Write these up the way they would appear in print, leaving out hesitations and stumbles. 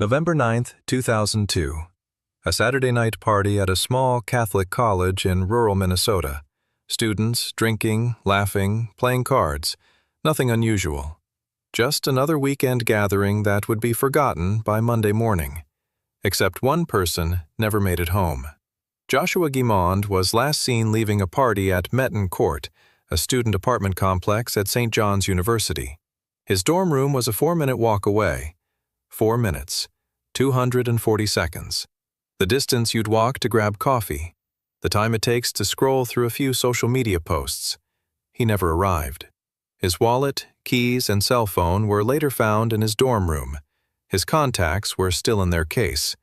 November 9, 2002. A Saturday night party at a small Catholic college in rural Minnesota. Students drinking, laughing, playing cards. Nothing unusual. Just another weekend gathering that would be forgotten by Monday morning. Except one person never made it home. Joshua Guimond was last seen leaving a party at Metten Court, a student apartment complex at St. John's University. His dorm room was a 4-minute walk away. 4 minutes. 240 seconds. The distance you'd walk to grab coffee. The time it takes to scroll through a few social media posts. He never arrived. His wallet, keys, and cell phone were later found in his dorm room. His contacts were still in their case.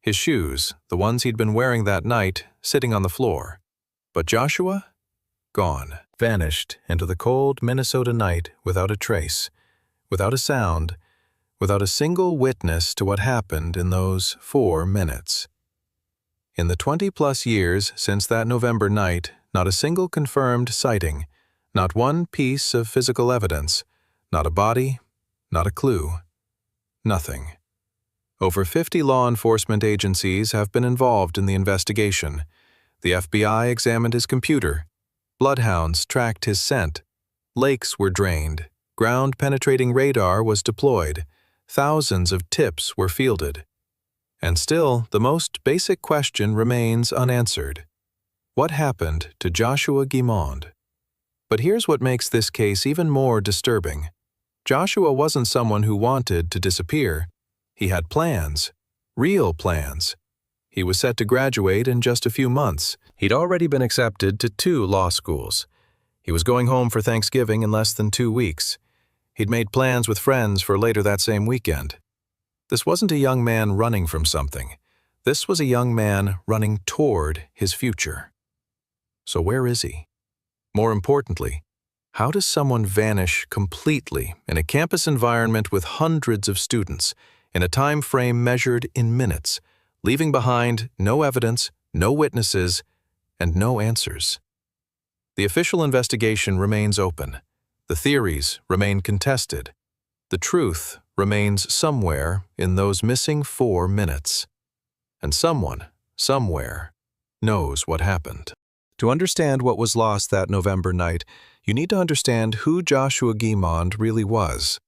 His shoes, the ones he'd been wearing that night, sitting on the floor. But Joshua? Gone. Vanished into the cold Minnesota night without a trace, without a sound, without a single witness to what happened in those 4 minutes. In the 20-plus years since that November night, not a single confirmed sighting, not one piece of physical evidence, not a body, not a clue. Nothing. Over 50 law enforcement agencies have been involved in the investigation. The FBI examined his computer. Bloodhounds tracked his scent. Lakes were drained. Ground-penetrating radar was deployed. Thousands of tips were fielded. And still, the most basic question remains unanswered. What happened to Joshua Guimond? But here's what makes this case even more disturbing. Joshua wasn't someone who wanted to disappear. He had plans. Real plans. He was set to graduate in just a few months. He'd already been accepted to 2 law schools. He was going home for Thanksgiving in less than 2 weeks. He'd made plans with friends for later that same weekend. This wasn't a young man running from something. This was a young man running toward his future. So where is he? More importantly, how does someone vanish completely in a campus environment with hundreds of students, in a time frame measured in minutes, leaving behind no evidence, no witnesses, and no answers? The official investigation remains open. The theories remain contested. The truth remains somewhere in those missing 4 minutes. And someone, somewhere, knows what happened. To understand what was lost that November night, you need to understand who Joshua Guimond really was.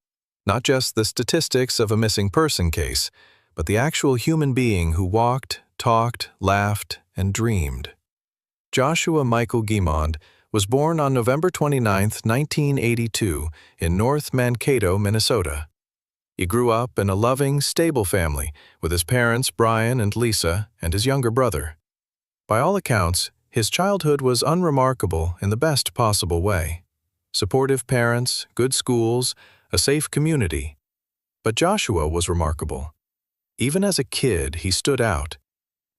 Not just the statistics of a missing person case, but the actual human being who walked, talked, laughed, and dreamed. Joshua Michael Guimond was born on November 29, 1982, in North Mankato, Minnesota. He grew up in a loving, stable family with his parents, Brian and Lisa, and his younger brother. By all accounts, his childhood was unremarkable in the best possible way. Supportive parents, good schools, a safe community. But Joshua was remarkable. Even as a kid, he stood out.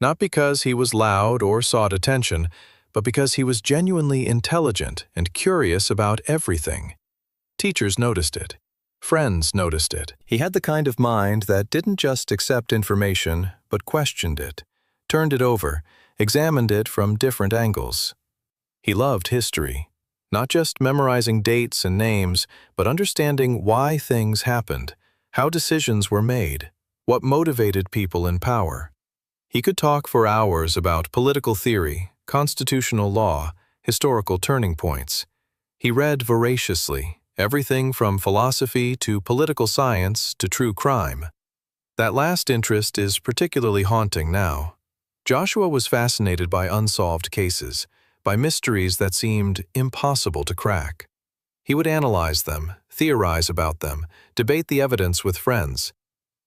Not because he was loud or sought attention, but because he was genuinely intelligent and curious about everything. Teachers noticed it. Friends noticed it. He had the kind of mind that didn't just accept information, but questioned it, turned it over, examined it from different angles. He loved history, not just memorizing dates and names, but understanding why things happened, how decisions were made, what motivated people in power. He could talk for hours about political theory, constitutional law, historical turning points. He read voraciously, everything from philosophy to political science to true crime. That last interest is particularly haunting now. Joshua was fascinated by unsolved cases, by mysteries that seemed impossible to crack. He would analyze them, theorize about them, debate the evidence with friends.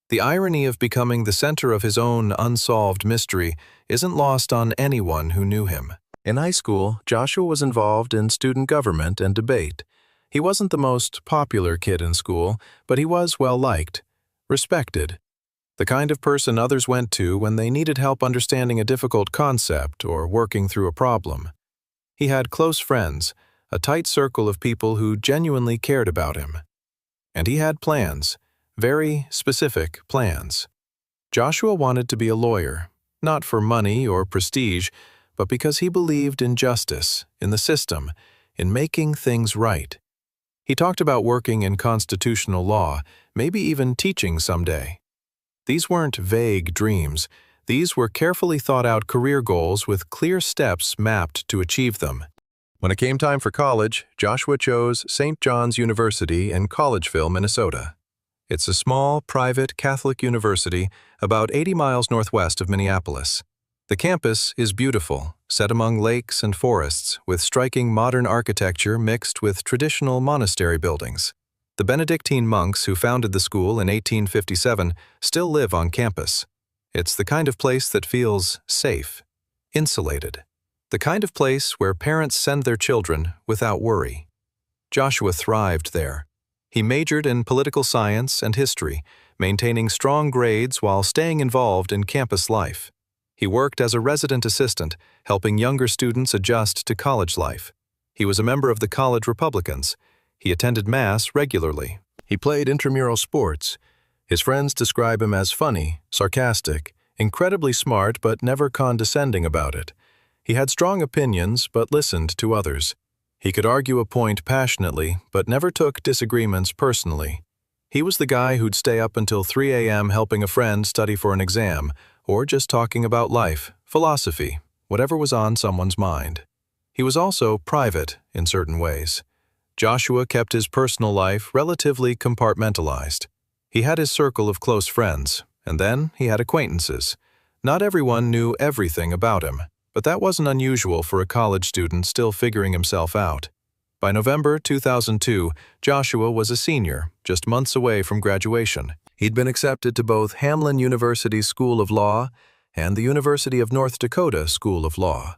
The irony of becoming the center of his own unsolved mystery isn't lost on anyone who knew him. In high school, Joshua was involved in student government and debate. He wasn't the most popular kid in school, but he was well-liked, respected. The kind of person others went to when they needed help understanding a difficult concept or working through a problem. He had close friends, a tight circle of people who genuinely cared about him. And he had plans, very specific plans. Joshua wanted to be a lawyer, not for money or prestige, but because he believed in justice, in the system, in making things right. He talked about working in constitutional law, maybe even teaching someday. These weren't vague dreams. These were carefully thought-out career goals with clear steps mapped to achieve them. When it came time for college, Joshua chose St. John's University in Collegeville, Minnesota. It's a small, private Catholic university about 80 miles northwest of Minneapolis. The campus is beautiful, set among lakes and forests, with striking modern architecture mixed with traditional monastery buildings. The Benedictine monks who founded the school in 1857 still live on campus. It's the kind of place that feels safe, insulated. The kind of place where parents send their children without worry. Joshua thrived there. He majored in political science and history, maintaining strong grades while staying involved in campus life. He worked as a resident assistant, helping younger students adjust to college life. He was a member of the College Republicans. He attended Mass regularly. He played intramural sports. His friends describe him as funny, sarcastic, incredibly smart but never condescending about it. He had strong opinions but listened to others. He could argue a point passionately but never took disagreements personally. He was the guy who'd stay up until 3 a.m. helping a friend study for an exam, or just talking about life, philosophy, whatever was on someone's mind. He was also private in certain ways. Joshua kept his personal life relatively compartmentalized. He had his circle of close friends, and then he had acquaintances. Not everyone knew everything about him, but that wasn't unusual for a college student still figuring himself out. By November 2002, Joshua was a senior, just months away from graduation. He'd been accepted to both Hamline University School of Law and the University of North Dakota School of Law.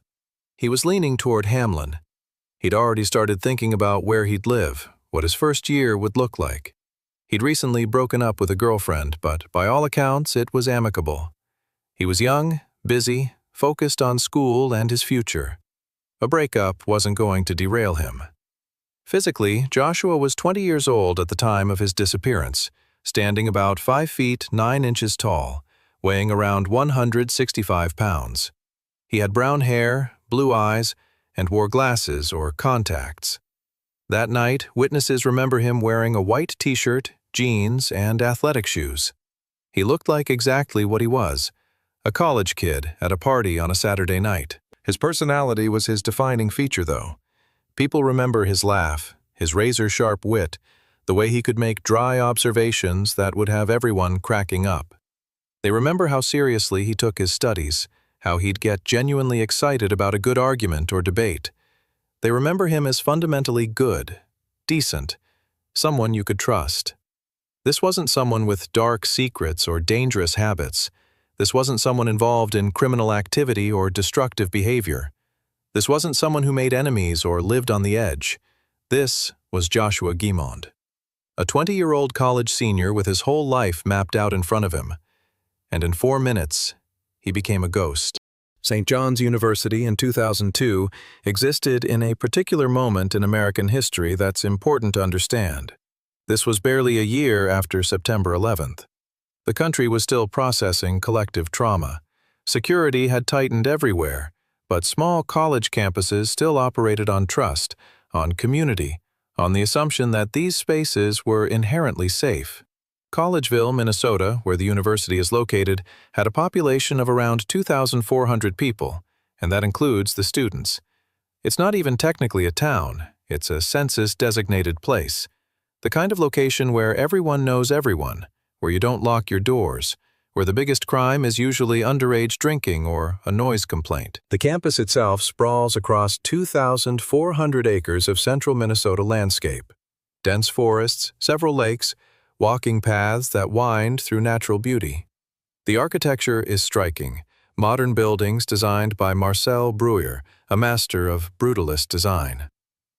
He was leaning toward Hamline. He'd already started thinking about where he'd live, what his first year would look like. He'd recently broken up with a girlfriend, but by all accounts, it was amicable. He was young, busy, focused on school and his future. A breakup wasn't going to derail him. Physically, Joshua was 20 years old at the time of his disappearance, standing about 5 feet 9 inches tall, weighing around 165 pounds. He had brown hair, blue eyes, and wore glasses or contacts. That night, witnesses remember him wearing a white t-shirt, jeans, and athletic shoes. He looked like exactly what he was, a college kid at a party on a Saturday night. His personality was his defining feature, though. People remember his laugh, his razor-sharp wit, the way he could make dry observations that would have everyone cracking up. They remember how seriously he took his studies, how he'd get genuinely excited about a good argument or debate. They remember him as fundamentally good, decent, someone you could trust. This wasn't someone with dark secrets or dangerous habits. This wasn't someone involved in criminal activity or destructive behavior. This wasn't someone who made enemies or lived on the edge. This was Joshua Guimond, a 20-year-old college senior with his whole life mapped out in front of him. And in 4 minutes, he became a ghost. St. John's University in 2002 existed in a particular moment in American history that's important to understand. This was barely a year after September 11th. The country was still processing collective trauma. Security had tightened everywhere, but small college campuses still operated on trust, on community, on the assumption that these spaces were inherently safe. Collegeville, Minnesota, where the university is located, had a population of around 2,400 people, and that includes the students. It's not even technically a town, it's a census-designated place. The kind of location where everyone knows everyone, where you don't lock your doors, where the biggest crime is usually underage drinking or a noise complaint. The campus itself sprawls across 2,400 acres of central Minnesota landscape. Dense forests, several lakes, walking paths that wind through natural beauty. The architecture is striking. Modern buildings designed by Marcel Breuer, a master of brutalist design.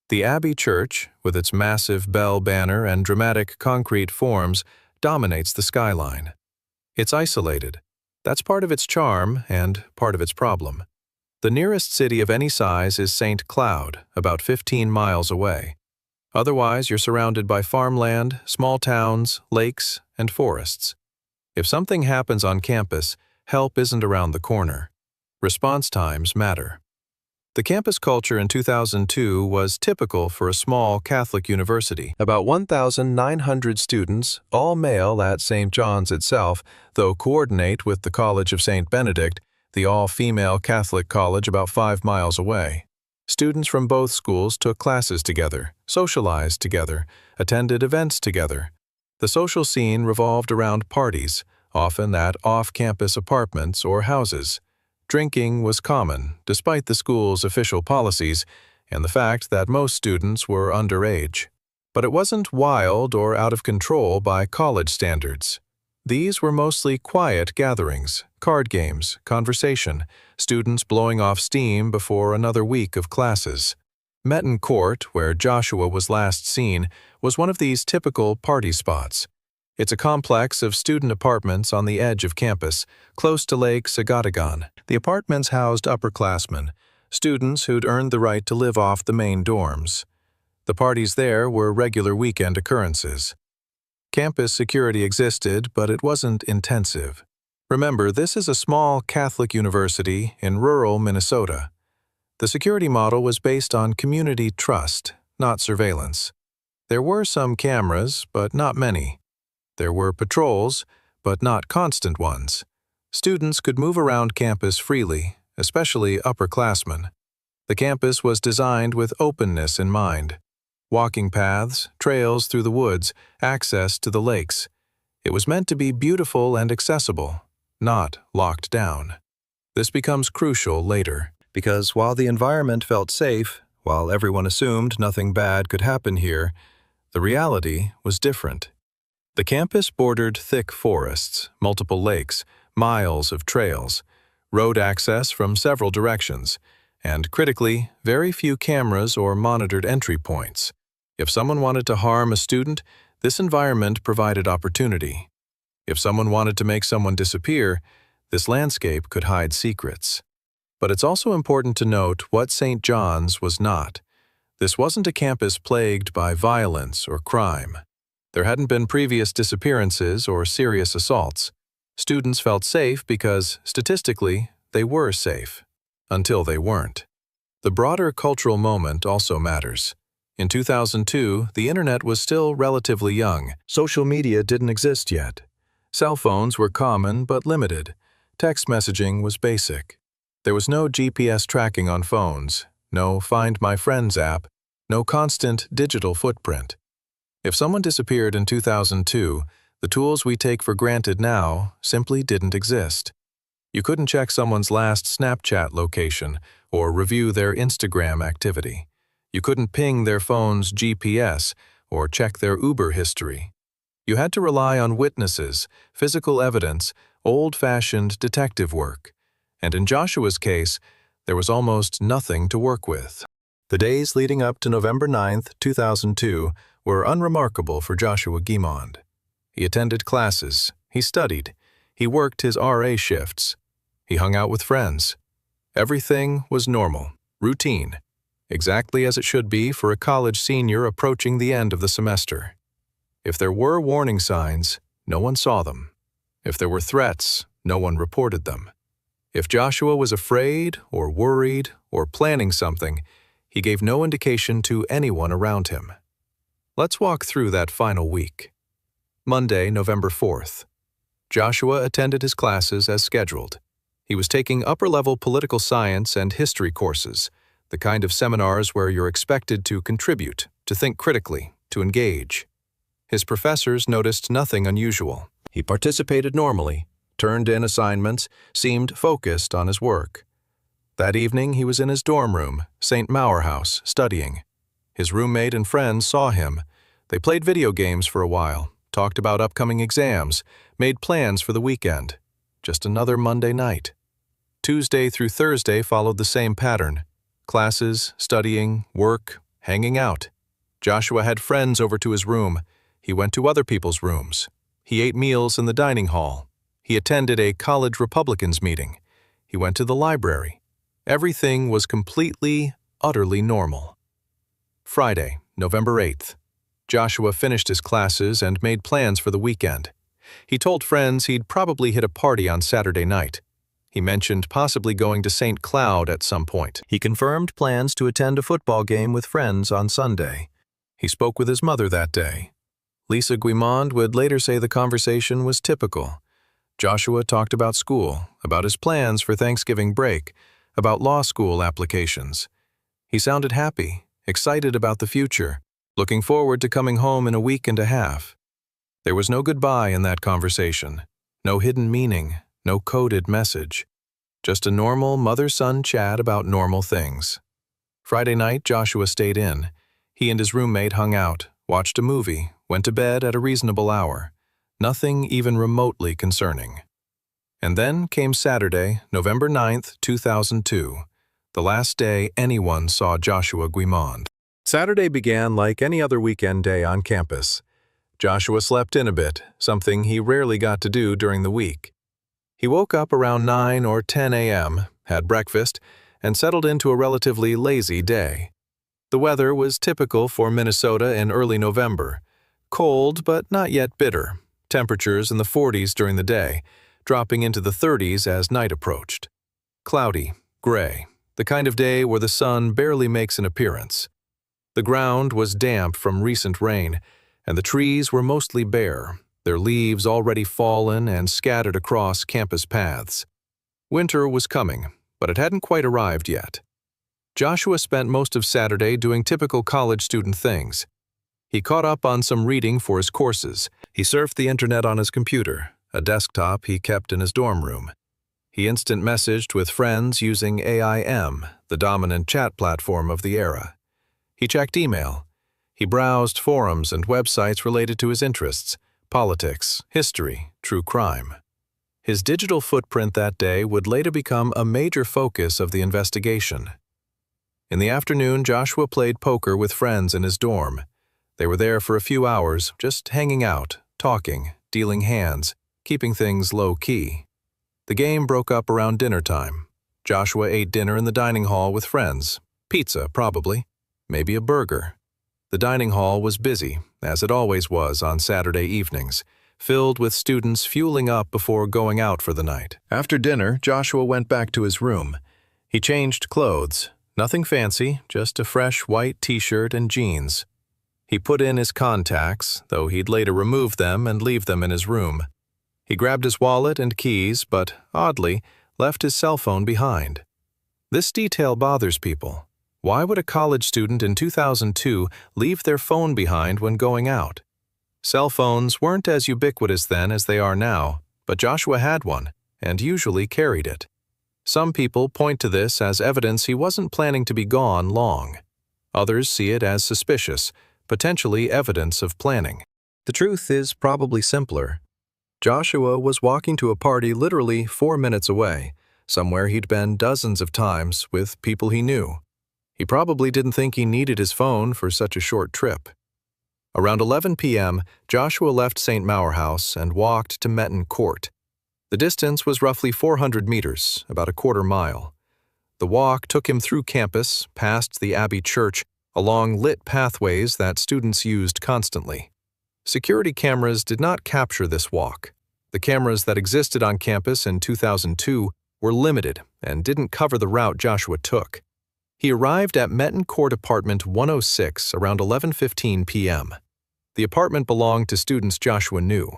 The Abbey Church, with its massive bell banner and dramatic concrete forms, dominates the skyline. It's isolated. That's part of its charm and part of its problem. The nearest city of any size is St. Cloud, about 15 miles away. Otherwise, you're surrounded by farmland, small towns, lakes, and forests. If something happens on campus, help isn't around the corner. Response times matter. The campus culture in 2002 was typical for a small Catholic university. About 1,900 students, all male at St. John's itself, though coordinate with the College of St. Benedict, the all-female Catholic college about 5 miles away. Students from both schools took classes together, socialized together, attended events together. The social scene revolved around parties, often at off-campus apartments or houses. Drinking was common, despite the school's official policies and the fact that most students were underage. But it wasn't wild or out of control by college standards. These were mostly quiet gatherings, card games, conversation, students blowing off steam before another week of classes. Metten Court, where Joshua was last seen, was one of these typical party spots. It's a complex of student apartments on the edge of campus, close to Lake Sagadagan. The apartments housed upperclassmen, students who'd earned the right to live off the main dorms. The parties there were regular weekend occurrences. Campus security existed, but it wasn't intensive. Remember, this is a small Catholic university in rural Minnesota. The security model was based on community trust, not surveillance. There were some cameras, but not many. There were patrols, but not constant ones. Students could move around campus freely, especially upperclassmen. The campus was designed with openness in mind. Walking paths, trails through the woods, access to the lakes. It was meant to be beautiful and accessible, not locked down. This becomes crucial later, because while the environment felt safe, while everyone assumed nothing bad could happen here, the reality was different. The campus bordered thick forests, multiple lakes, miles of trails, road access from several directions, and, critically, very few cameras or monitored entry points. If someone wanted to harm a student, this environment provided opportunity. If someone wanted to make someone disappear, this landscape could hide secrets. But it's also important to note what St. John's was not. This wasn't a campus plagued by violence or crime. There hadn't been previous disappearances or serious assaults. Students felt safe because, statistically, they were safe. Until they weren't. The broader cultural moment also matters. In 2002, the internet was still relatively young. Social media didn't exist yet. Cell phones were common but limited. Text messaging was basic. There was no GPS tracking on phones, no Find My Friends app, no constant digital footprint. If someone disappeared in 2002, the tools we take for granted now simply didn't exist. You couldn't check someone's last Snapchat location or review their Instagram activity. You couldn't ping their phone's GPS or check their Uber history. You had to rely on witnesses, physical evidence, old-fashioned detective work. And in Joshua's case, there was almost nothing to work with. The days leading up to November 9, 2002, were unremarkable for Joshua Guimond. He attended classes, he studied, he worked his RA shifts, he hung out with friends. Everything was normal, routine, exactly as it should be for a college senior approaching the end of the semester. If there were warning signs, no one saw them. If there were threats, no one reported them. If Joshua was afraid or worried or planning something, he gave no indication to anyone around him. Let's walk through that final week. Monday, November 4th. Joshua attended his classes as scheduled. He was taking upper-level political science and history courses, the kind of seminars where you're expected to contribute, to think critically, to engage. His professors noticed nothing unusual. He participated normally, turned in assignments, seemed focused on his work. That evening he was in his dorm room, St. Mauer House, studying. His roommate and friends saw him. They played video games for a while, talked about upcoming exams, made plans for the weekend. Just another Monday night. Tuesday through Thursday followed the same pattern. Classes, studying, work, hanging out. Joshua had friends over to his room. He went to other people's rooms. He ate meals in the dining hall. He attended a college Republicans meeting. He went to the library. Everything was completely, utterly normal. Friday, November 8th. Joshua finished his classes and made plans for the weekend. He told friends he'd probably hit a party on Saturday night. He mentioned possibly going to St. Cloud at some point. He confirmed plans to attend a football game with friends on Sunday. He spoke with his mother that day. Lisa Guimond would later say the conversation was typical. Joshua talked about school, about his plans for Thanksgiving break, about law school applications. He sounded happy, excited about the future, looking forward to coming home in a week and a half. There was no goodbye in that conversation, no hidden meaning, no coded message. Just a normal mother-son chat about normal things. Friday night, Joshua stayed in. He and his roommate hung out, watched a movie, went to bed at a reasonable hour. Nothing even remotely concerning. And then came Saturday, November 9th, 2002, the last day anyone saw Joshua Guimond. Saturday began like any other weekend day on campus. Joshua slept in a bit, something he rarely got to do during the week. He woke up around 9 or 10 a.m., had breakfast, and settled into a relatively lazy day. The weather was typical for Minnesota in early November. Cold, but not yet bitter. Temperatures in the 40s during the day, dropping into the 30s as night approached. Cloudy, gray, the kind of day where the sun barely makes an appearance. The ground was damp from recent rain, and the trees were mostly bare, their leaves already fallen and scattered across campus paths. Winter was coming, but it hadn't quite arrived yet. Joshua spent most of Saturday doing typical college student things. He caught up on some reading for his courses. He surfed the internet on his computer, a desktop he kept in his dorm room. He instant messaged with friends using AIM, the dominant chat platform of the era. He checked email. He browsed forums and websites related to his interests, politics, history, true crime. His digital footprint that day would later become a major focus of the investigation. In the afternoon, Joshua played poker with friends in his dorm. They were there for a few hours, just hanging out, talking, dealing hands, keeping things low-key. The game broke up around dinner time. Joshua ate dinner in the dining hall with friends. Pizza, probably. Maybe a burger. The dining hall was busy, as it always was on Saturday evenings, filled with students fueling up before going out for the night. After dinner, Joshua went back to his room. He changed clothes. Nothing fancy, just a fresh white t-shirt and jeans. He put in his contacts, though he'd later remove them and leave them in his room. He grabbed his wallet and keys, but, oddly, left his cell phone behind. This detail bothers people. Why would a college student in 2002 leave their phone behind when going out? Cell phones weren't as ubiquitous then as they are now, but Joshua had one, and usually carried it. Some people point to this as evidence he wasn't planning to be gone long. Others see it as suspicious, potentially evidence of planning. The truth is probably simpler. Joshua was walking to a party literally 4 minutes away, somewhere he'd been dozens of times with people he knew. He probably didn't think he needed his phone for such a short trip. Around 11 p.m., Joshua left St. Maur House and walked to Metten Court. The distance was roughly 400 meters, about a quarter mile. The walk took him through campus, past the Abbey Church, along lit pathways that students used constantly. Security cameras did not capture this walk. The cameras that existed on campus in 2002 were limited and didn't cover the route Joshua took. He arrived at Metten Court Apartment 106 around 11:15 p.m. The apartment belonged to students Joshua knew.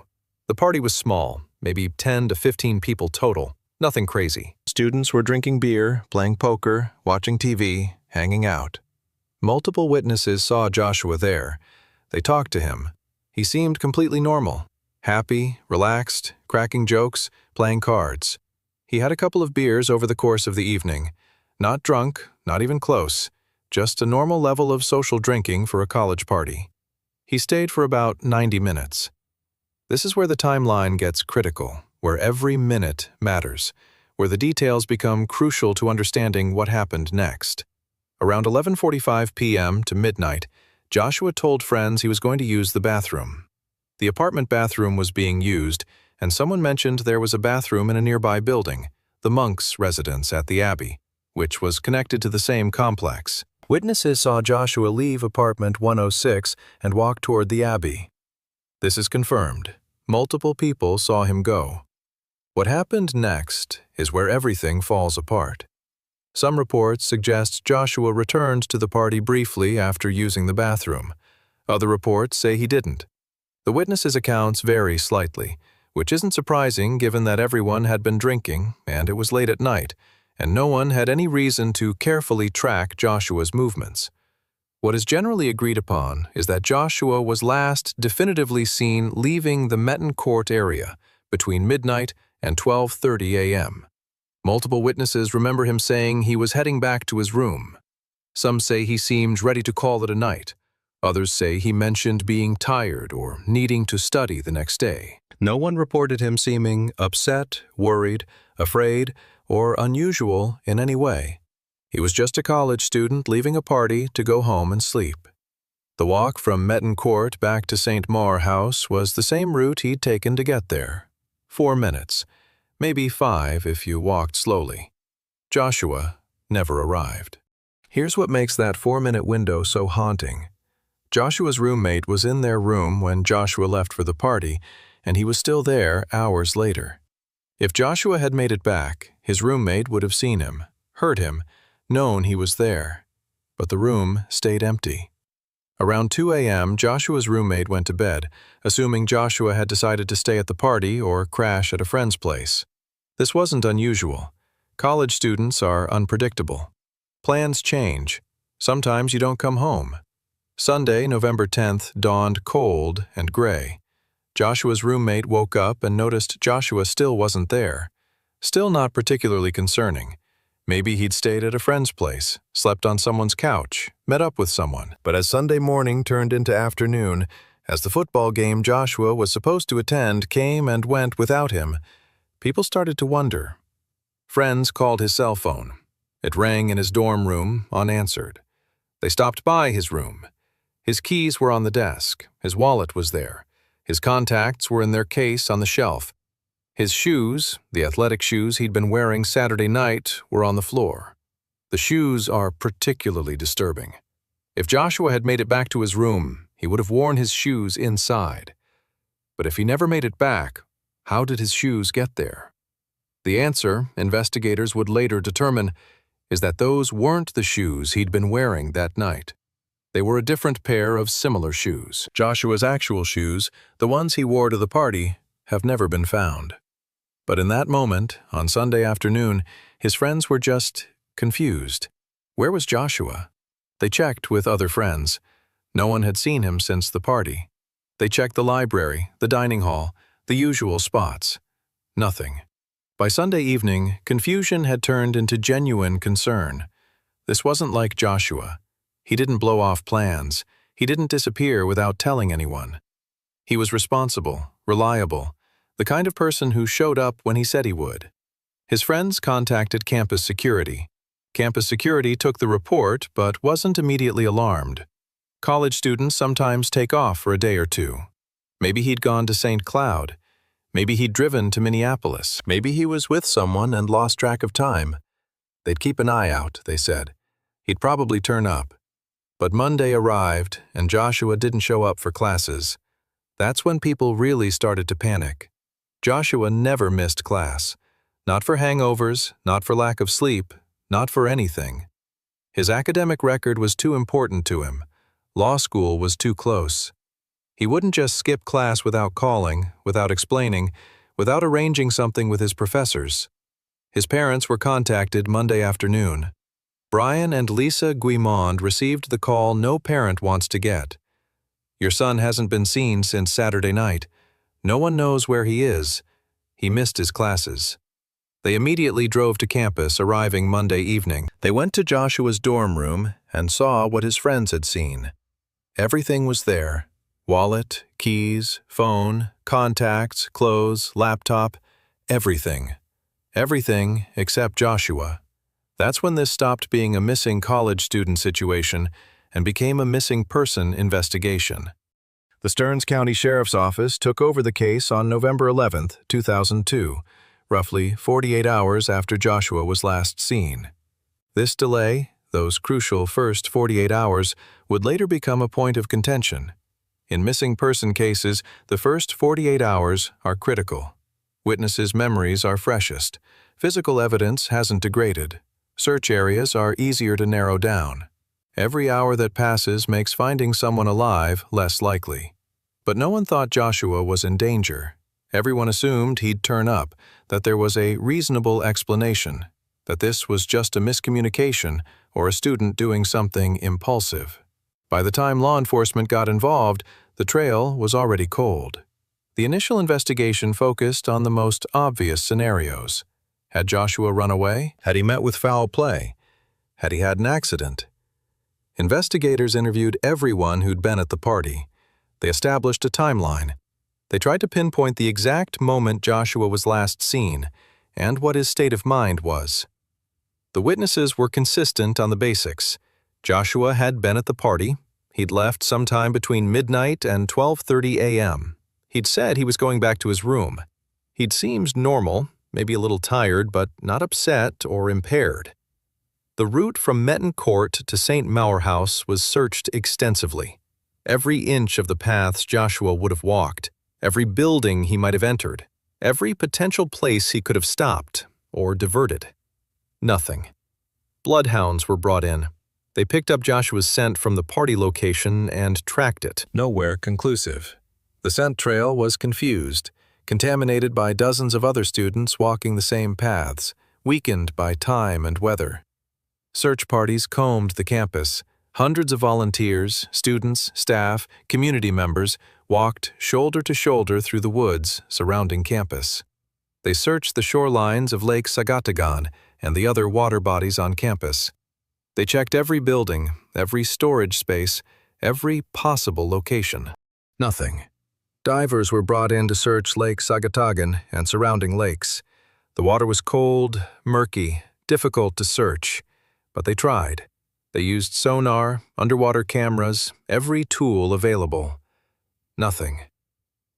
The party was small, maybe 10 to 15 people total, nothing crazy. Students were drinking beer, playing poker, watching TV, hanging out. Multiple witnesses saw Joshua there. They talked to him. He seemed completely normal, happy, relaxed, cracking jokes, playing cards. He had a couple of beers over the course of the evening. Not drunk, not even close, just a normal level of social drinking for a college party. He stayed for about 90 minutes. This is where the timeline gets critical, where every minute matters, where the details become crucial to understanding what happened next. Around 11:45 p.m. to midnight, Joshua told friends he was going to use the bathroom. The apartment bathroom was being used, and someone mentioned there was a bathroom in a nearby building, the monks' residence at the Abbey, which was connected to the same complex. Witnesses saw Joshua leave apartment 106 and walk toward the Abbey. This is confirmed. Multiple people saw him go. What happened next is where everything falls apart. Some reports suggest Joshua returned to the party briefly after using the bathroom. Other reports say he didn't. The witnesses' accounts vary slightly, which isn't surprising given that everyone had been drinking and it was late at night, and no one had any reason to carefully track Joshua's movements. What is generally agreed upon is that Joshua was last definitively seen leaving the Metten Court area between midnight and 12:30 a.m. Multiple witnesses remember him saying he was heading back to his room. Some say he seemed ready to call it a night. Others say he mentioned being tired or needing to study the next day. No one reported him seeming upset, worried, afraid, or unusual in any way. He was just a college student leaving a party to go home and sleep. The walk from Metten Court back to St. Maur House was the same route he'd taken to get there. 4 minutes, maybe 5 if you walked slowly. Joshua never arrived. Here's what makes that 4-minute window so haunting. Joshua's roommate was in their room when Joshua left for the party, and he was still there hours later. If Joshua had made it back, his roommate would have seen him, heard him, known he was there. But the room stayed empty. Around 2 a.m., Joshua's roommate went to bed, assuming Joshua had decided to stay at the party or crash at a friend's place. This wasn't unusual. College students are unpredictable. Plans change. Sometimes you don't come home. Sunday, November 10th, dawned cold and gray. Joshua's roommate woke up and noticed Joshua still wasn't there. Still not particularly concerning. Maybe he'd stayed at a friend's place, slept on someone's couch, met up with someone. But as Sunday morning turned into afternoon, as the football game Joshua was supposed to attend came and went without him, people started to wonder. Friends called his cell phone. It rang in his dorm room, unanswered. They stopped by his room. His keys were on the desk. His wallet was there. His contacts were in their case on the shelf. His shoes, the athletic shoes he'd been wearing Saturday night, were on the floor. The shoes are particularly disturbing. If Joshua had made it back to his room, he would have worn his shoes inside. But if he never made it back, how did his shoes get there? The answer, investigators would later determine, is that those weren't the shoes he'd been wearing that night. They were a different pair of similar shoes. Joshua's actual shoes, the ones he wore to the party, have never been found. But in that moment, on Sunday afternoon, his friends were just confused. Where was Joshua? They checked with other friends. No one had seen him since the party. They checked the library, the dining hall, the usual spots. Nothing. By Sunday evening, confusion had turned into genuine concern. This wasn't like Joshua. He didn't blow off plans. He didn't disappear without telling anyone. He was responsible, reliable, the kind of person who showed up when he said he would. His friends contacted campus security. Campus security took the report but wasn't immediately alarmed. College students sometimes take off for a day or two. Maybe he'd gone to St. Cloud. Maybe he'd driven to Minneapolis. Maybe he was with someone and lost track of time. They'd keep an eye out, they said. He'd probably turn up. But Monday arrived, and Joshua didn't show up for classes. That's when people really started to panic. Joshua never missed class. Not for hangovers, not for lack of sleep, not for anything. His academic record was too important to him. Law school was too close. He wouldn't just skip class without calling, without explaining, without arranging something with his professors. His parents were contacted Monday afternoon. Brian and Lisa Guimond received the call no parent wants to get. Your son hasn't been seen since Saturday night. No one knows where he is. He missed his classes. They immediately drove to campus, arriving Monday evening. They went to Joshua's dorm room and saw what his friends had seen. Everything was there. Wallet, keys, phone, contacts, clothes, laptop, everything. Everything except Joshua. That's when this stopped being a missing college student situation and became a missing person investigation. The Stearns County Sheriff's Office took over the case on November 11, 2002, roughly 48 hours after Joshua was last seen. This delay, those crucial first 48 hours, would later become a point of contention. In missing person cases, the first 48 hours are critical. Witnesses' memories are freshest. Physical evidence hasn't degraded. Search areas are easier to narrow down. Every hour that passes makes finding someone alive less likely. But no one thought Joshua was in danger. Everyone assumed he'd turn up, that there was a reasonable explanation, that this was just a miscommunication or a student doing something impulsive. By the time law enforcement got involved, the trail was already cold. The initial investigation focused on the most obvious scenarios. Had Joshua run away? Had he met with foul play? Had he had an accident? Investigators interviewed everyone who'd been at the party. They established a timeline. They tried to pinpoint the exact moment Joshua was last seen and what his state of mind was. The witnesses were consistent on the basics. Joshua had been at the party. He'd left sometime between midnight and 12:30 a.m. He'd said he was going back to his room. He'd seemed normal, maybe a little tired, but not upset or impaired. The route from Metton Court to St. Maur House was searched extensively. Every inch of the paths Joshua would have walked, every building he might have entered, every potential place he could have stopped or diverted. Nothing. Bloodhounds were brought in. They picked up Joshua's scent from the party location and tracked it. Nowhere conclusive. The scent trail was confused, contaminated by dozens of other students walking the same paths, weakened by time and weather. Search parties combed the campus. Hundreds of volunteers, students, staff, community members walked shoulder to shoulder through the woods surrounding campus. They searched the shorelines of Lake Sagatagan and the other water bodies on campus. They checked every building, every storage space, every possible location. Nothing. Divers were brought in to search Lake Sagatagan and surrounding lakes. The water was cold, murky, difficult to search, but they tried. They used sonar, underwater cameras, every tool available. Nothing.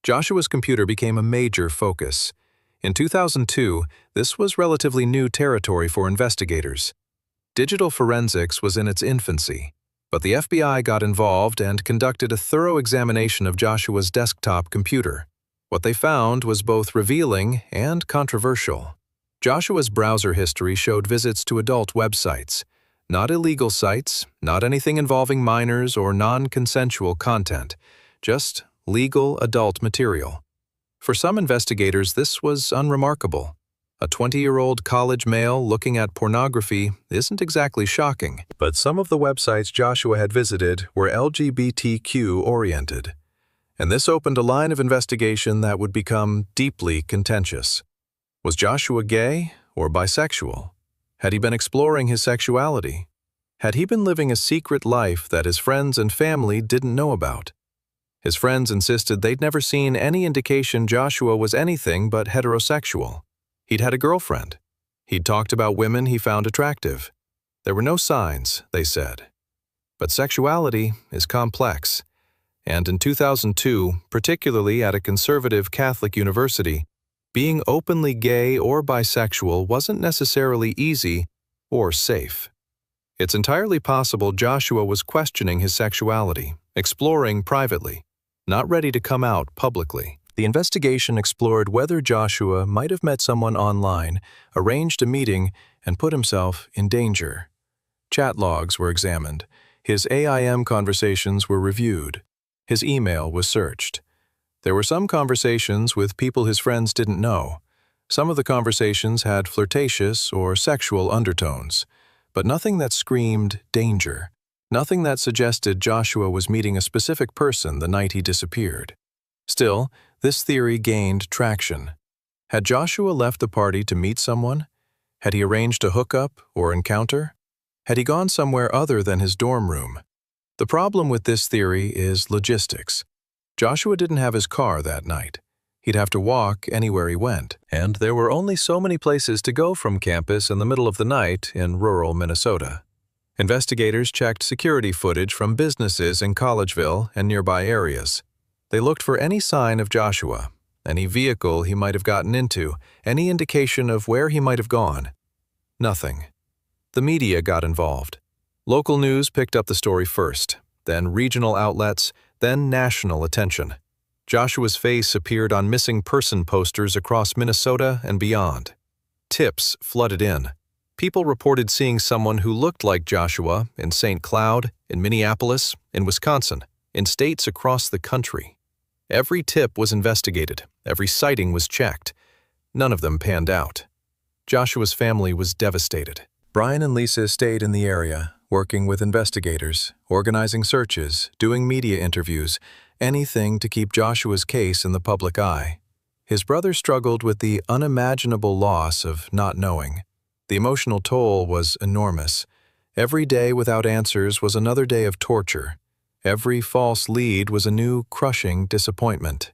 Joshua's computer became a major focus. In 2002, this was relatively new territory for investigators. Digital forensics was in its infancy, but the FBI got involved and conducted a thorough examination of Joshua's desktop computer. What they found was both revealing and controversial. Joshua's browser history showed visits to adult websites, not illegal sites, not anything involving minors or non-consensual content, just legal adult material. For some investigators, this was unremarkable. A 20-year-old college male looking at pornography isn't exactly shocking. But some of the websites Joshua had visited were LGBTQ-oriented, and this opened a line of investigation that would become deeply contentious. Was Joshua gay or bisexual? Had he been exploring his sexuality? Had he been living a secret life that his friends and family didn't know about? His friends insisted they'd never seen any indication Joshua was anything but heterosexual. He'd had a girlfriend. He'd talked about women he found attractive. There were no signs, they said. But sexuality is complex. And in 2002, particularly at a conservative Catholic university, being openly gay or bisexual wasn't necessarily easy or safe. It's entirely possible Joshua was questioning his sexuality, exploring privately, not ready to come out publicly. The investigation explored whether Joshua might have met someone online, arranged a meeting, and put himself in danger. Chat logs were examined. His AIM conversations were reviewed. His email was searched. There were some conversations with people his friends didn't know. Some of the conversations had flirtatious or sexual undertones, but nothing that screamed danger. Nothing that suggested Joshua was meeting a specific person the night he disappeared. Still, this theory gained traction. Had Joshua left the party to meet someone? Had he arranged a hookup or encounter? Had he gone somewhere other than his dorm room? The problem with this theory is logistics. Joshua didn't have his car that night. He'd have to walk anywhere he went, and there were only so many places to go from campus in the middle of the night in rural Minnesota. Investigators checked security footage from businesses in Collegeville and nearby areas. They looked for any sign of Joshua, any vehicle he might have gotten into, any indication of where he might have gone. Nothing. The media got involved. Local news picked up the story first, then regional outlets, then national attention. Joshua's face appeared on missing person posters across Minnesota and beyond. tips flooded in. People reported seeing someone who looked like Joshua in St. Cloud, in Minneapolis, in Wisconsin, in states across the country. Every tip was investigated, every sighting was checked. None of them panned out. Joshua's family was devastated. Brian and Lisa stayed in the area, working with investigators, organizing searches, doing media interviews, anything to keep Joshua's case in the public eye. His brother struggled with the unimaginable loss of not knowing. The emotional toll was enormous. Every day without answers was another day of torture. Every false lead was a new, crushing disappointment.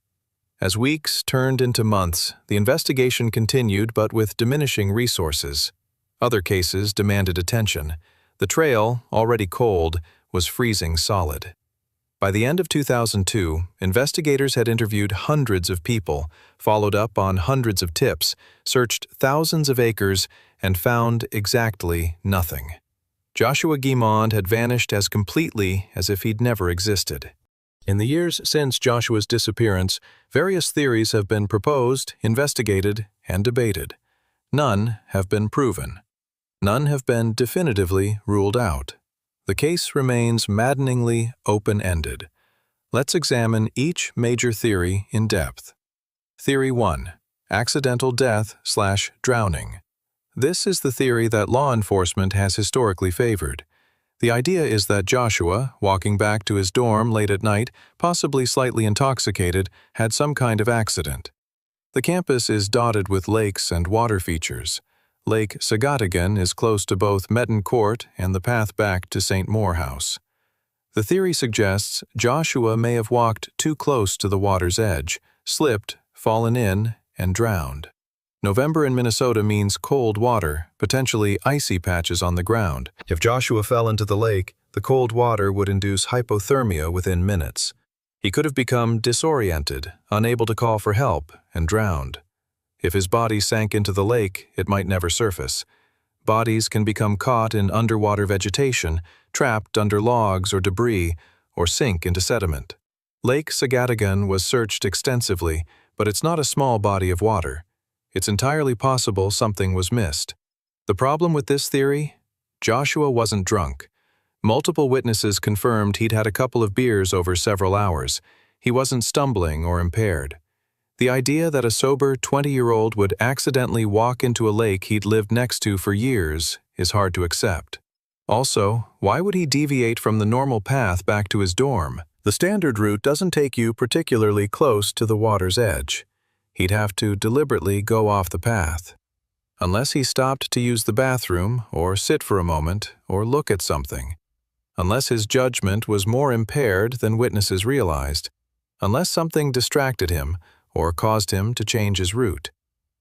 As weeks turned into months, the investigation continued but with diminishing resources. Other cases demanded attention. The trail, already cold, was freezing solid. By the end of 2002, investigators had interviewed hundreds of people, followed up on hundreds of tips, searched thousands of acres, and found exactly nothing. Joshua Guimond had vanished as completely as if he'd never existed. In the years since Joshua's disappearance, various theories have been proposed, investigated, and debated. None have been proven. None have been definitively ruled out. The case remains maddeningly open-ended. Let's examine each major theory in depth. Theory 1. Accidental death/drowning. This is the theory that law enforcement has historically favored. The idea is that Joshua, walking back to his dorm late at night, possibly slightly intoxicated, had some kind of accident. The campus is dotted with lakes and water features. Lake Sagatagan is close to both Metten Court and the path back to St. Morehouse. The theory suggests Joshua may have walked too close to the water's edge, slipped, fallen in, and drowned. November in Minnesota means cold water, potentially icy patches on the ground. If Joshua fell into the lake, the cold water would induce hypothermia within minutes. He could have become disoriented, unable to call for help, and drowned. If his body sank into the lake, it might never surface. Bodies can become caught in underwater vegetation, trapped under logs or debris, or sink into sediment. Lake Sagatagan was searched extensively, but it's not a small body of water. It's entirely possible something was missed. The problem with this theory? Joshua wasn't drunk. Multiple witnesses confirmed he'd had a couple of beers over several hours. He wasn't stumbling or impaired. The idea that a sober 20-year-old would accidentally walk into a lake he'd lived next to for years is hard to accept. Also, why would he deviate from the normal path back to his dorm? The standard route doesn't take you particularly close to the water's edge. He'd have to deliberately go off the path. Unless he stopped to use the bathroom, or sit for a moment, or look at something. Unless his judgment was more impaired than witnesses realized. Unless something distracted him, or caused him to change his route.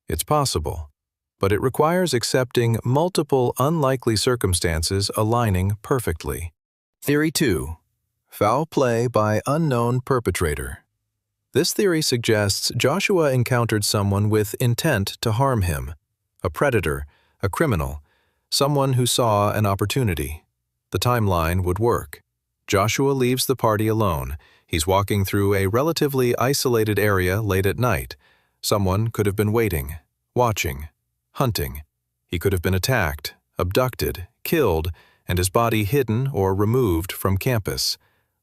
It's possible, but it requires accepting multiple unlikely circumstances aligning perfectly. Theory 2. Foul play by unknown perpetrator. This theory suggests Joshua encountered someone with intent to harm him, a predator, a criminal, someone who saw an opportunity. The timeline would work. Joshua leaves the party alone. He's walking through a relatively isolated area late at night. Someone could have been waiting, watching, hunting. He could have been attacked, abducted, killed, and his body hidden or removed from campus.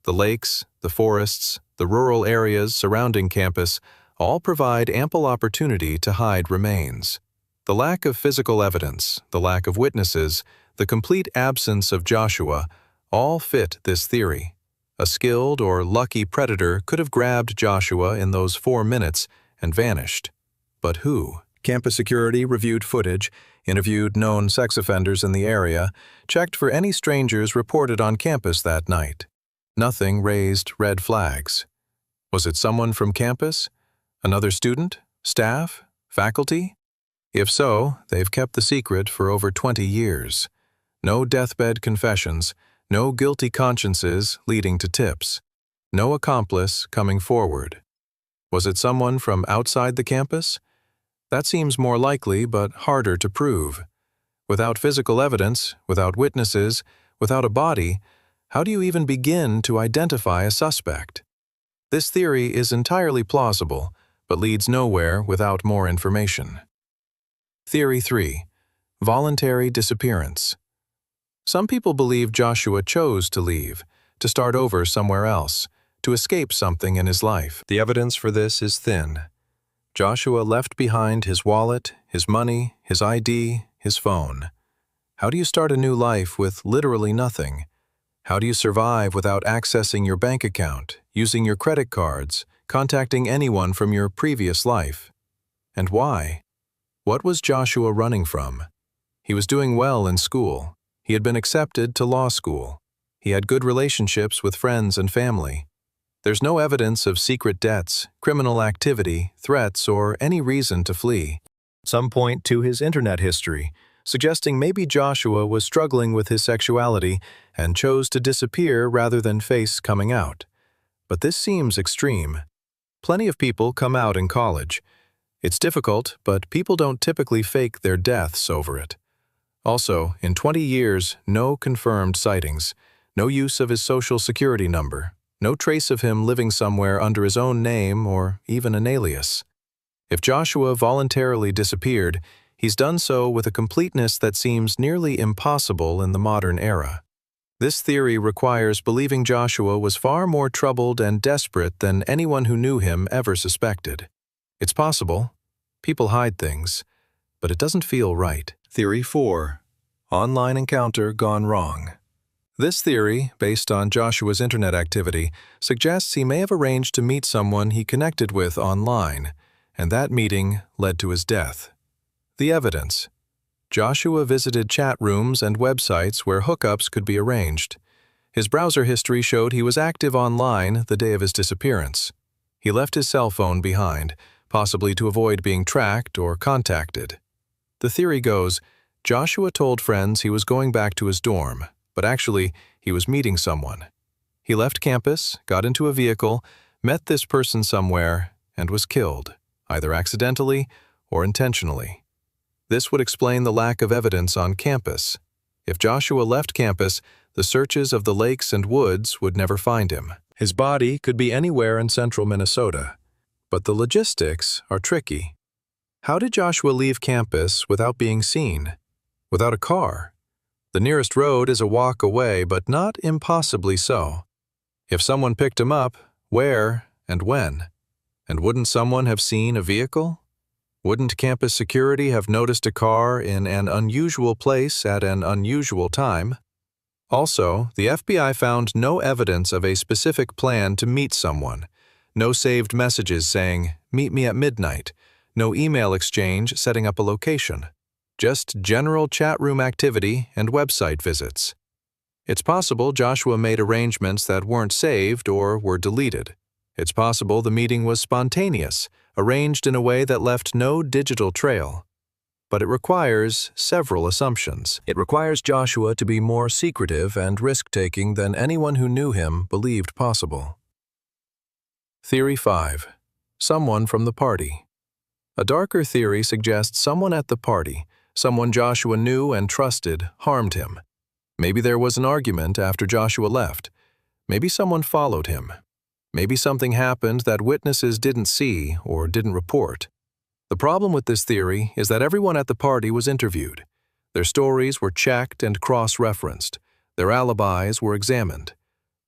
The lakes, the forests, the rural areas surrounding campus all provide ample opportunity to hide remains. The lack of physical evidence, the lack of witnesses, the complete absence of Joshua all fit this theory. A skilled or lucky predator could have grabbed Joshua in those 4 minutes and vanished. But who? Campus security reviewed footage, interviewed known sex offenders in the area, checked for any strangers reported on campus that night. Nothing raised red flags. Was it someone from campus? Another student? Staff? Faculty? If so, they've kept the secret for over 20 years. No deathbed confessions, no guilty consciences leading to tips, no accomplice coming forward. Was it someone from outside the campus? That seems more likely but harder to prove. Without physical evidence, without witnesses, without a body, how do you even begin to identify a suspect? This theory is entirely plausible, but leads nowhere without more information. Theory 3. Voluntary disappearance. Some people believe Joshua chose to leave, to start over somewhere else, to escape something in his life. The evidence for this is thin. Joshua left behind his wallet, his money, his ID, his phone. How do you start a new life with literally nothing? How do you survive without accessing your bank account, using your credit cards, contacting anyone from your previous life? And why? What was Joshua running from? He was doing well in school. He had been accepted to law school. He had good relationships with friends and family. There's no evidence of secret debts, criminal activity, threats, or any reason to flee. Some point to his internet history, suggesting maybe Joshua was struggling with his sexuality and chose to disappear rather than face coming out. But this seems extreme. Plenty of people come out in college. It's difficult, but people don't typically fake their deaths over it. Also, in 20 years, no confirmed sightings, no use of his social security number, no trace of him living somewhere under his own name or even an alias. If Joshua voluntarily disappeared, he's done so with a completeness that seems nearly impossible in the modern era. This theory requires believing Joshua was far more troubled and desperate than anyone who knew him ever suspected. It's possible. People hide things, but it doesn't feel right. Theory 4. Online encounter gone wrong. This theory, based on Joshua's internet activity, suggests he may have arranged to meet someone he connected with online, and that meeting led to his death. The evidence. Joshua visited chat rooms and websites where hookups could be arranged. His browser history showed he was active online the day of his disappearance. He left his cell phone behind, possibly to avoid being tracked or contacted. The theory goes, Joshua told friends he was going back to his dorm, but actually, he was meeting someone. He left campus, got into a vehicle, met this person somewhere, and was killed, either accidentally or intentionally. This would explain the lack of evidence on campus. If Joshua left campus, the searches of the lakes and woods would never find him. His body could be anywhere in central Minnesota, but the logistics are tricky. How did Joshua leave campus without being seen? Without a car? The nearest road is a walk away, but not impossibly so. If someone picked him up, where and when? And wouldn't someone have seen a vehicle? Wouldn't campus security have noticed a car in an unusual place at an unusual time? Also, the FBI found no evidence of a specific plan to meet someone. No saved messages saying, "Meet me at midnight." No email exchange setting up a location. Just general chat room activity and website visits. It's possible Joshua made arrangements that weren't saved or were deleted. It's possible the meeting was spontaneous, arranged in a way that left no digital trail. But it requires several assumptions. It requires Joshua to be more secretive and risk-taking than anyone who knew him believed possible. Theory 5. Someone from the party. A darker theory suggests someone at the party, someone Joshua knew and trusted, harmed him. Maybe there was an argument after Joshua left. Maybe someone followed him. Maybe something happened that witnesses didn't see or didn't report. The problem with this theory is that everyone at the party was interviewed. Their stories were checked and cross-referenced. Their alibis were examined.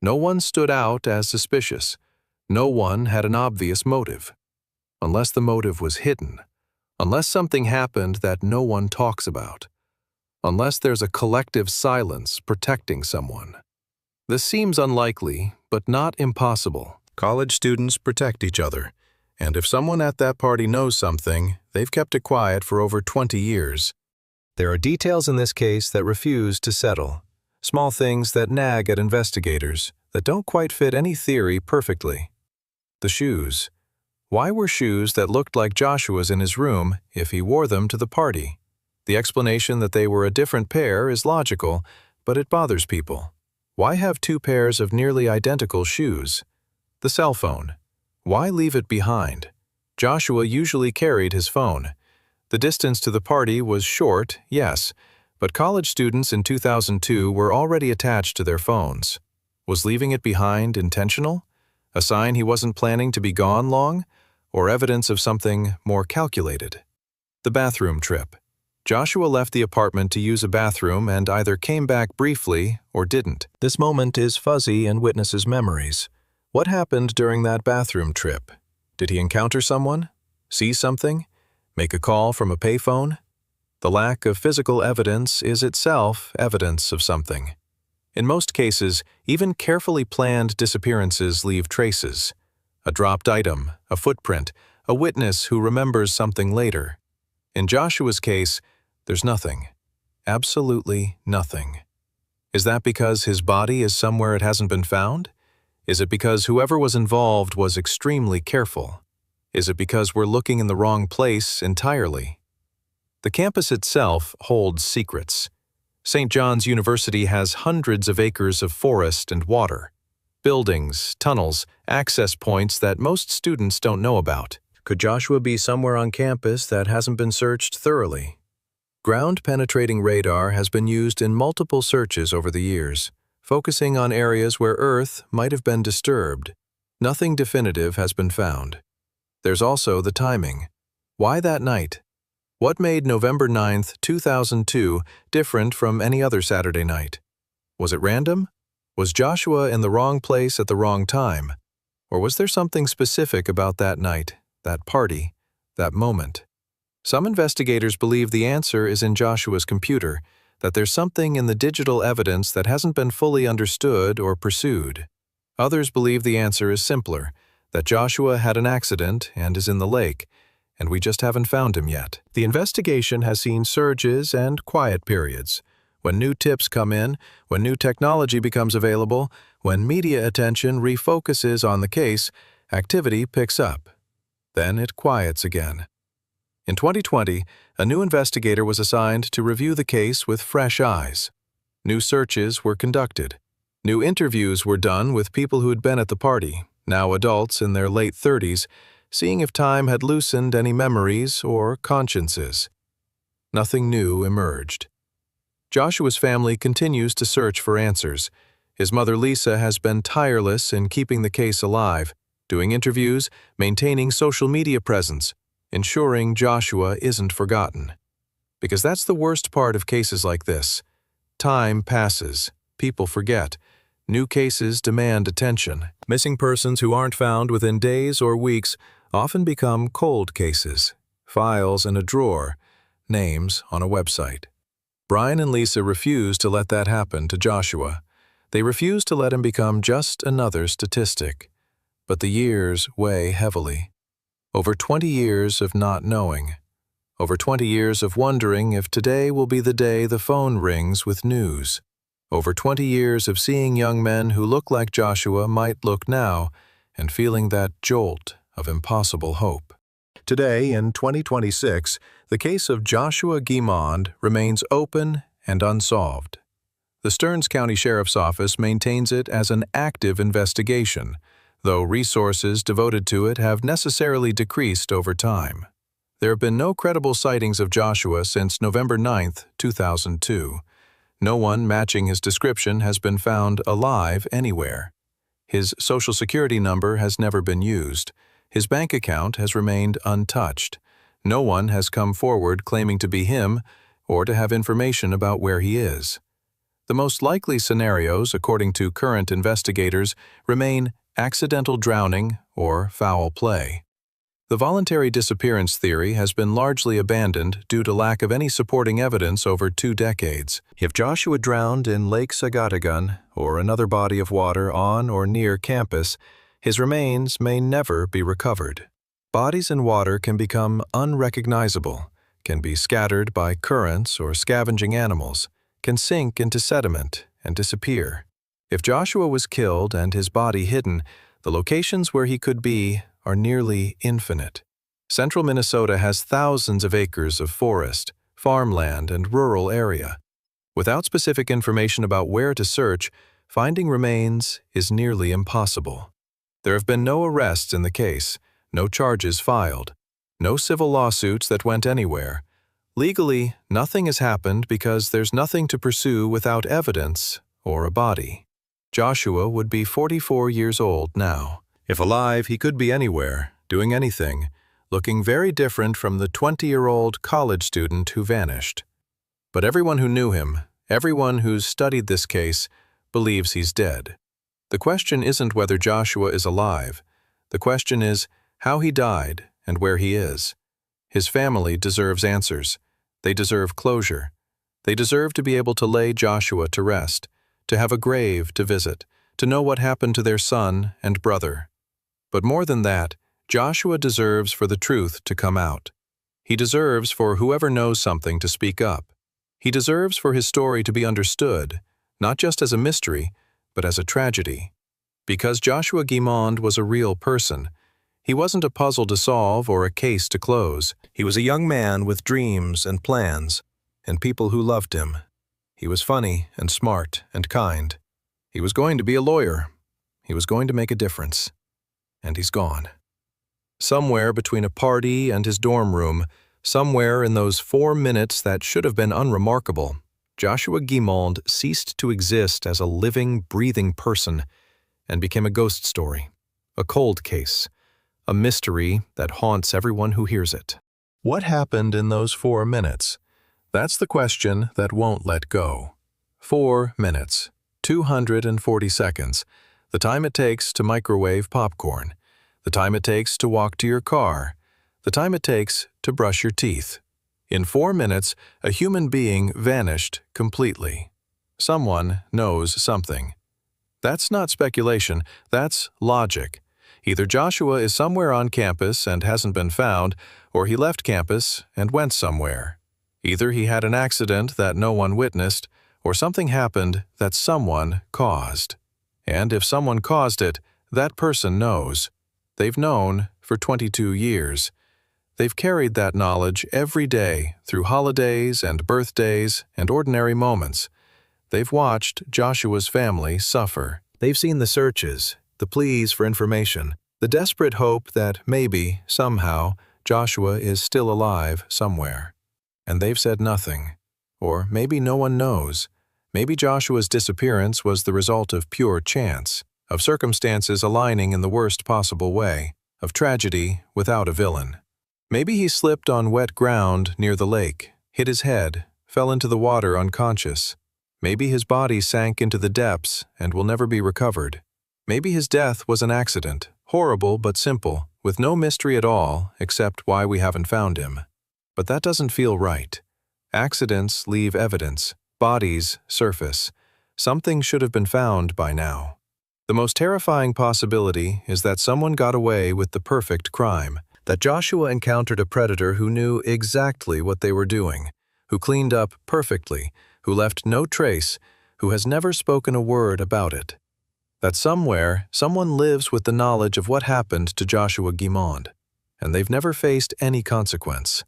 No one stood out as suspicious. No one had an obvious motive. Unless the motive was hidden. Unless something happened that no one talks about. Unless there's a collective silence protecting someone. This seems unlikely, but not impossible. College students protect each other, and if someone at that party knows something, they've kept it quiet for over 20 years. There are details in this case that refuse to settle. Small things that nag at investigators that don't quite fit any theory perfectly. The shoes. Why were shoes that looked like Joshua's in his room if he wore them to the party? The explanation that they were a different pair is logical, but it bothers people. Why have two pairs of nearly identical shoes? The cell phone. Why leave it behind? Joshua usually carried his phone. The distance to the party was short, yes, but college students in 2002 were already attached to their phones. Was leaving it behind intentional? A sign he wasn't planning to be gone long? Or evidence of something more calculated? The bathroom trip. Joshua left the apartment to use a bathroom and either came back briefly or didn't. This moment is fuzzy in witnesses' memories. What happened during that bathroom trip? Did he encounter someone? See something? Make a call from a payphone? The lack of physical evidence is itself evidence of something. In most cases, even carefully planned disappearances leave traces. A dropped item, a footprint, a witness who remembers something later. In Joshua's case, there's nothing. Absolutely nothing. Is that because his body is somewhere it hasn't been found? Is it because whoever was involved was extremely careful? Is it because we're looking in the wrong place entirely? The campus itself holds secrets. St. John's University has hundreds of acres of forest and water, buildings, tunnels, access points that most students don't know about. Could Joshua be somewhere on campus that hasn't been searched thoroughly? Ground-penetrating radar has been used in multiple searches over the years, focusing on areas where Earth might have been disturbed. Nothing definitive has been found. There's also the timing. Why that night? What made November 9, 2002 different from any other Saturday night? Was it random? Was Joshua in the wrong place at the wrong time? Or was there something specific about that night, that party, that moment? Some investigators believe the answer is in Joshua's computer, that there's something in the digital evidence that hasn't been fully understood or pursued. Others believe the answer is simpler, that Joshua had an accident and is in the lake, and we just haven't found him yet. The investigation has seen surges and quiet periods. When new tips come in, when new technology becomes available, when media attention refocuses on the case, activity picks up. Then it quiets again. In 2020, a new investigator was assigned to review the case with fresh eyes. New searches were conducted. New interviews were done with people who had been at the party, now adults in their late 30s, seeing if time had loosened any memories or consciences. Nothing new emerged. Joshua's family continues to search for answers. His mother Lisa has been tireless in keeping the case alive, doing interviews, maintaining social media presence, ensuring Joshua isn't forgotten. Because that's the worst part of cases like this. Time passes, people forget. New cases demand attention. Missing persons who aren't found within days or weeks often become cold cases, files in a drawer, names on a website. Brian and Lisa refuse to let that happen to Joshua. They refuse to let him become just another statistic. But the years weigh heavily. Over 20 years of not knowing. Over 20 years of wondering if today will be the day the phone rings with news. Over 20 years of seeing young men who look like Joshua might look now and feeling that jolt of impossible hope. Today, in 2026, the case of Joshua Guimond remains open and unsolved. The Stearns County Sheriff's Office maintains it as an active investigation, though resources devoted to it have necessarily decreased over time. There have been no credible sightings of Joshua since November 9, 2002. No one matching his description has been found alive anywhere. His Social Security number has never been used. His bank account has remained untouched. No one has come forward claiming to be him or to have information about where he is. The most likely scenarios, according to current investigators, remain accidental drowning or foul play. The voluntary disappearance theory has been largely abandoned due to lack of any supporting evidence over 2 decades. If Joshua drowned in Lake Sagadagan or another body of water on or near campus, his remains may never be recovered. Bodies in water can become unrecognizable, can be scattered by currents or scavenging animals, can sink into sediment and disappear. If Joshua was killed and his body hidden, the locations where he could be are nearly infinite. Central Minnesota has thousands of acres of forest, farmland, and rural area. Without specific information about where to search, finding remains is nearly impossible. There have been no arrests in the case, no charges filed, no civil lawsuits that went anywhere. Legally, nothing has happened because there's nothing to pursue without evidence or a body. Joshua would be 44 years old now. If alive, he could be anywhere, doing anything, looking very different from the 20-year-old college student who vanished. But everyone who knew him, everyone who's studied this case, believes he's dead. The question isn't whether Joshua is alive. The question is how he died and where he is. His family deserves answers. They deserve closure. They deserve to be able to lay Joshua to rest, to have a grave to visit, to know what happened to their son and brother. But more than that, Joshua deserves for the truth to come out. He deserves for whoever knows something to speak up. He deserves for his story to be understood, not just as a mystery, but as a tragedy. Because Joshua Guimond was a real person. He wasn't a puzzle to solve or a case to close. He was a young man with dreams and plans, and people who loved him. He was funny and smart and kind. He was going to be a lawyer. He was going to make a difference. And he's gone. Somewhere between a party and his dorm room, somewhere in those 4 minutes that should have been unremarkable, Joshua Guimond ceased to exist as a living, breathing person and became a ghost story, a cold case, a mystery that haunts everyone who hears it. What happened in those 4 minutes? That's the question that won't let go. 4 minutes, 240 seconds, the time it takes to microwave popcorn, the time it takes to walk to your car, the time it takes to brush your teeth. In 4 minutes, a human being vanished completely. Someone knows something. That's not speculation, that's logic. Either Joshua is somewhere on campus and hasn't been found, or he left campus and went somewhere. Either he had an accident that no one witnessed, or something happened that someone caused. And if someone caused it, that person knows. They've known for 22 years. They've carried that knowledge every day through holidays and birthdays and ordinary moments. They've watched Joshua's family suffer. They've seen the searches, the pleas for information, the desperate hope that maybe, somehow, Joshua is still alive somewhere. And they've said nothing. Or maybe no one knows. Maybe Joshua's disappearance was the result of pure chance, of circumstances aligning in the worst possible way, of tragedy without a villain. Maybe he slipped on wet ground near the lake, hit his head, fell into the water unconscious. Maybe his body sank into the depths and will never be recovered. Maybe his death was an accident, horrible but simple, with no mystery at all except why we haven't found him. But that doesn't feel right. Accidents leave evidence. Bodies surface. Something should have been found by now. The most terrifying possibility is that someone got away with the perfect crime, that Joshua encountered a predator who knew exactly what they were doing, who cleaned up perfectly, who left no trace, who has never spoken a word about it. That somewhere, someone lives with the knowledge of what happened to Joshua Guimond, and they've never faced any consequence.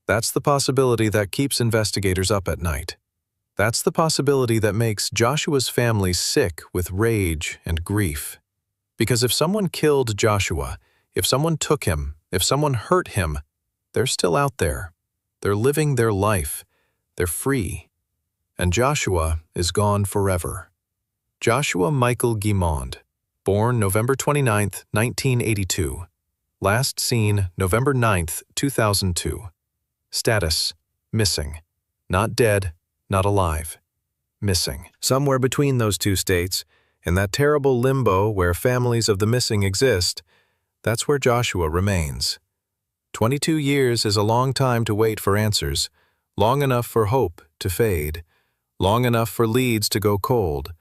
That's the possibility that keeps investigators up at night. That's the possibility that makes Joshua's family sick with rage and grief. Because if someone killed Joshua, if someone took him, if someone hurt him, they're still out there. They're living their life. They're free. And Joshua is gone forever. Joshua Michael Guimond, born November 29, 1982. Last seen November 9, 2002. Status: missing. Not dead, not alive. Missing. Somewhere between those two states, in that terrible limbo where families of the missing exist, that's where Joshua remains. 22 years is a long time to wait for answers, long enough for hope to fade, long enough for leads to go cold,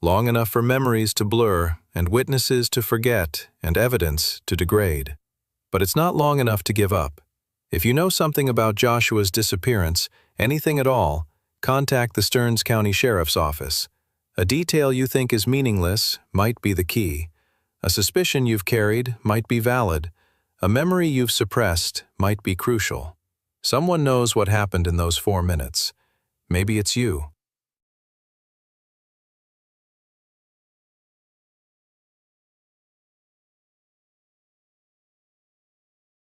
long enough for memories to blur and witnesses to forget and evidence to degrade. But it's not long enough to give up. If you know something about Joshua's disappearance, anything at all, contact the Stearns County Sheriff's Office. A detail you think is meaningless might be the key. A suspicion you've carried might be valid. A memory you've suppressed might be crucial. Someone knows what happened in those 4 minutes. Maybe it's you.